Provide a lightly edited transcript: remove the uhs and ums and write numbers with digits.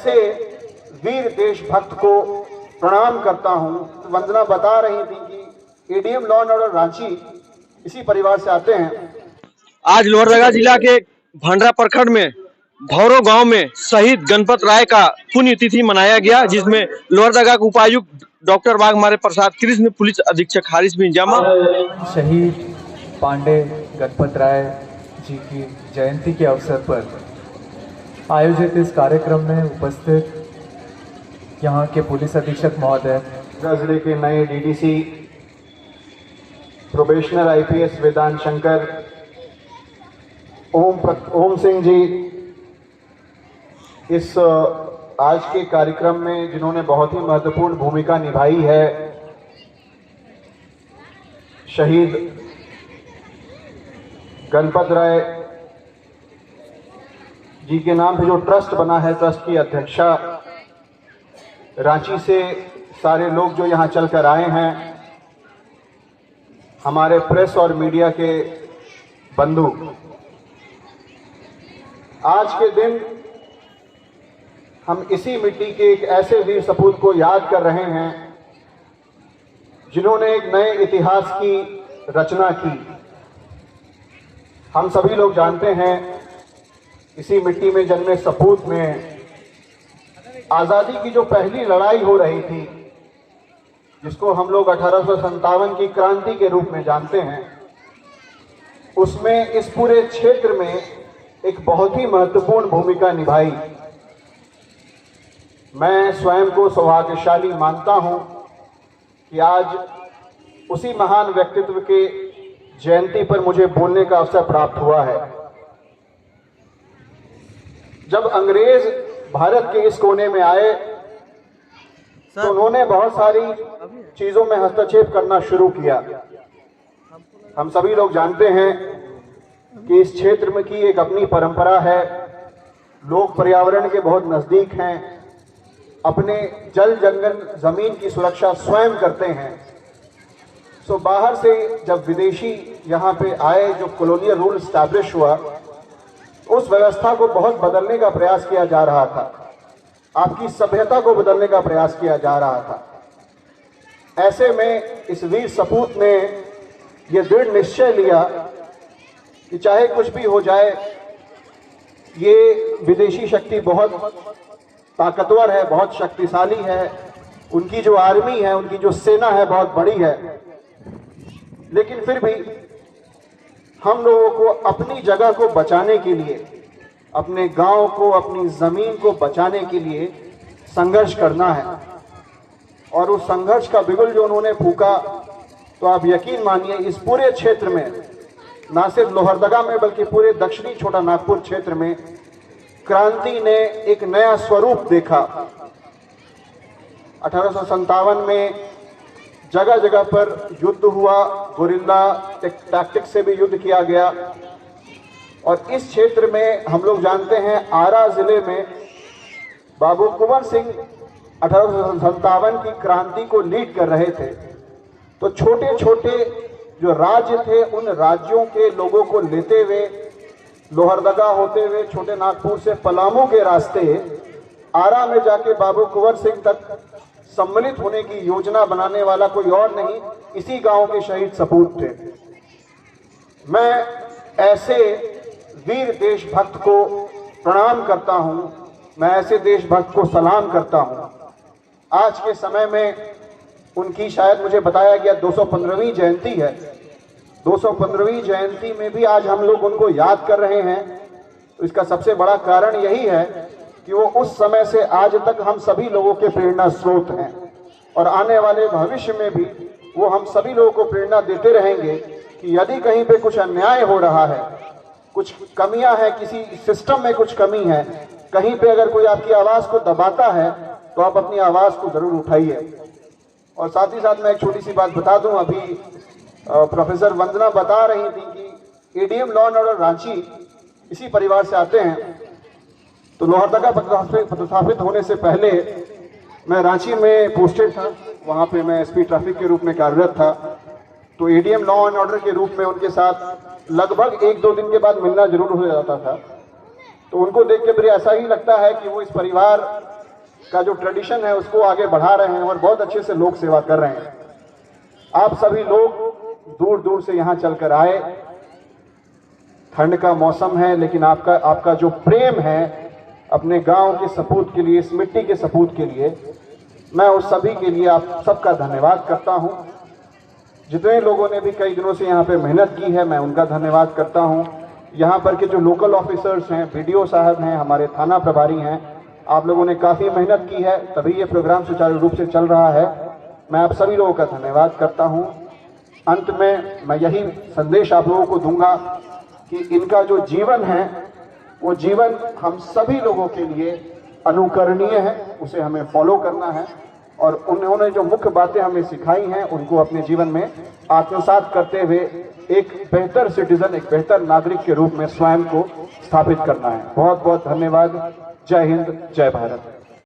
ऐसे वीर देशभक्त को प्रणाम करता हूं। वंदना बता रही थी कि ADM law and order Ranchi इसी परिवार से आते हैं। आज लोहरदगा जिला के भंडरा प्रखंड में भौरो गांव में शहीद गणपत राय का पुण्यतिथि मनाया गया, जिसमें लोहरदगा के उपायुक्त डॉक्टर वाघमारे प्रसाद कृष्ण, पुलिस अधीक्षक हारिस बिन जामा। शहीद पांडे गणपत राय जी की जयंती के अवसर पर आयोजित इस कार्यक्रम में उपस्थित यहाँ के पुलिस अधीक्षक महोदय, जिले के नए डीडीसी प्रोबेशनर आईपीएस वेदांत शंकर, ओम सिंह जी, इस आज के कार्यक्रम में जिन्होंने बहुत ही महत्वपूर्ण भूमिका निभाई है, शहीद गणपत राय जी के नाम पे जो ट्रस्ट बना है, ट्रस्ट की अध्यक्षा रांची से सारे लोग जो यहाँ चलकर आए हैं, हमारे प्रेस और मीडिया के बंधु, आज के दिन हम इसी मिट्टी के एक ऐसे वीर सपूत को याद कर रहे हैं जिन्होंने एक नए इतिहास की रचना की। हम सभी लोग जानते हैं इसी मिट्टी में जन्मे सपूत में आज़ादी की जो पहली लड़ाई हो रही थी, जिसको हम लोग 1857 की क्रांति के रूप में जानते हैं, उसमें इस पूरे क्षेत्र में एक बहुत ही महत्वपूर्ण भूमिका निभाई। मैं स्वयं को सौभाग्यशाली मानता हूं कि आज उसी महान व्यक्तित्व के जयंती पर मुझे बोलने का अवसर प्राप्त हुआ है। जब अंग्रेज भारत के इस कोने में आए तो उन्होंने बहुत सारी चीजों में हस्तक्षेप करना शुरू किया। हम सभी लोग जानते हैं कि इस क्षेत्र में की एक अपनी परंपरा है, लोग पर्यावरण के बहुत नजदीक हैं, अपने जल जंगल जमीन की सुरक्षा स्वयं करते हैं। सो बाहर से जब विदेशी यहाँ पे आए, जो कॉलोनियल रूल स्टैब्लिश हुआ, उस व्यवस्था को बहुत बदलने का प्रयास किया जा रहा था, आपकी सभ्यता को बदलने का प्रयास किया जा रहा था। ऐसे में इस वीर सपूत ने यह दृढ़ निश्चय लिया कि चाहे कुछ भी हो जाए, ये विदेशी शक्ति बहुत ताकतवर है, बहुत शक्तिशाली है, उनकी जो आर्मी है, उनकी जो सेना है बहुत बड़ी है, लेकिन फिर भी हम लोगों को अपनी जगह को बचाने के लिए, अपने गांव को, अपनी जमीन को बचाने के लिए संघर्ष करना है। और उस संघर्ष का बिगुल जो उन्होंने फूका, तो आप यकीन मानिए इस पूरे क्षेत्र में, ना सिर्फ लोहरदगा में बल्कि पूरे दक्षिणी छोटा नागपुर क्षेत्र में क्रांति ने एक नया स्वरूप देखा। 1857 में जगह जगह पर युद्ध हुआ, गुरिल्ला टैक्टिक्स से भी युद्ध किया गया। और इस क्षेत्र में हम लोग जानते हैं आरा जिले में बाबू कुंवर सिंह 1857 की क्रांति को लीड कर रहे थे। तो छोटे छोटे जो राज्य थे, उन राज्यों के लोगों को लेते हुए, लोहरदगा होते हुए छोटे नागपुर से पलामू के रास्ते आरा में जाके बाबू कुंवर सिंह तक सम्मिलित होने की योजना बनाने वाला कोई और नहीं, इसी गांव के शहीद सपूत थे। मैं ऐसे वीर देशभक्त को प्रणाम करता हूं, मैं ऐसे देशभक्त को सलाम करता हूं। आज के समय में उनकी शायद मुझे बताया गया 215वीं जयंती है। 215वीं जयंती में भी आज हम लोग उनको याद कर रहे हैं। तो इसका सबसे बड़ा कारण यही है कि वो उस समय से आज तक हम सभी लोगों के प्रेरणा स्रोत हैं, और आने वाले भविष्य में भी वो हम सभी लोगों को प्रेरणा देते रहेंगे कि यदि कहीं पे कुछ अन्याय हो रहा है, कुछ कमियां हैं, किसी सिस्टम में कुछ कमी है, कहीं पे अगर कोई आपकी आवाज़ को दबाता है, तो आप अपनी आवाज़ को ज़रूर उठाइए। और साथ ही साथ मैं एक छोटी सी बात बता दूं, अभी प्रोफेसर वंदना बता रही थी कि ADM law and order Ranchi इसी परिवार से आते हैं। तो लोहरदगा पदस्थापित होने से पहले मैं रांची में पोस्टेड था, वहाँ पे मैं एसपी ट्रैफिक के रूप में कार्यरत था। तो एडीएम लॉ एंड ऑर्डर के रूप में उनके साथ लगभग 1-2 दिन के बाद मिलना जरूर हो जाता था। तो उनको देख के मुझे ऐसा ही लगता है कि वो इस परिवार का जो ट्रेडिशन है उसको आगे बढ़ा रहे हैं और बहुत अच्छे से लोक सेवा कर रहे हैं। आप सभी लोग दूर दूर से यहाँ चलकर आए, ठंड का मौसम है, लेकिन आपका जो प्रेम है अपने गांव के सपूत के लिए, इस मिट्टी के सपूत के लिए, मैं उस सभी के लिए आप सबका धन्यवाद करता हूं। जितने लोगों ने भी कई दिनों से यहाँ पे मेहनत की है, मैं उनका धन्यवाद करता हूं। यहाँ पर के जो लोकल ऑफिसर्स हैं, बीडीओ साहब हैं, हमारे थाना प्रभारी हैं, आप लोगों ने काफ़ी मेहनत की है, तभी ये प्रोग्राम सुचारू रूप से चल रहा है। मैं आप सभी लोगों का धन्यवाद करता हूँ। अंत में मैं यही संदेश आप लोगों को दूंगा कि इनका जो जीवन है वो जीवन हम सभी लोगों के लिए अनुकरणीय है, उसे हमें फॉलो करना है और उन्होंने जो मुख्य बातें हमें सिखाई हैं उनको अपने जीवन में आत्मसात करते हुए एक बेहतर सिटीजन, एक बेहतर नागरिक के रूप में स्वयं को स्थापित करना है। बहुत बहुत धन्यवाद। जय हिंद, जय भारत।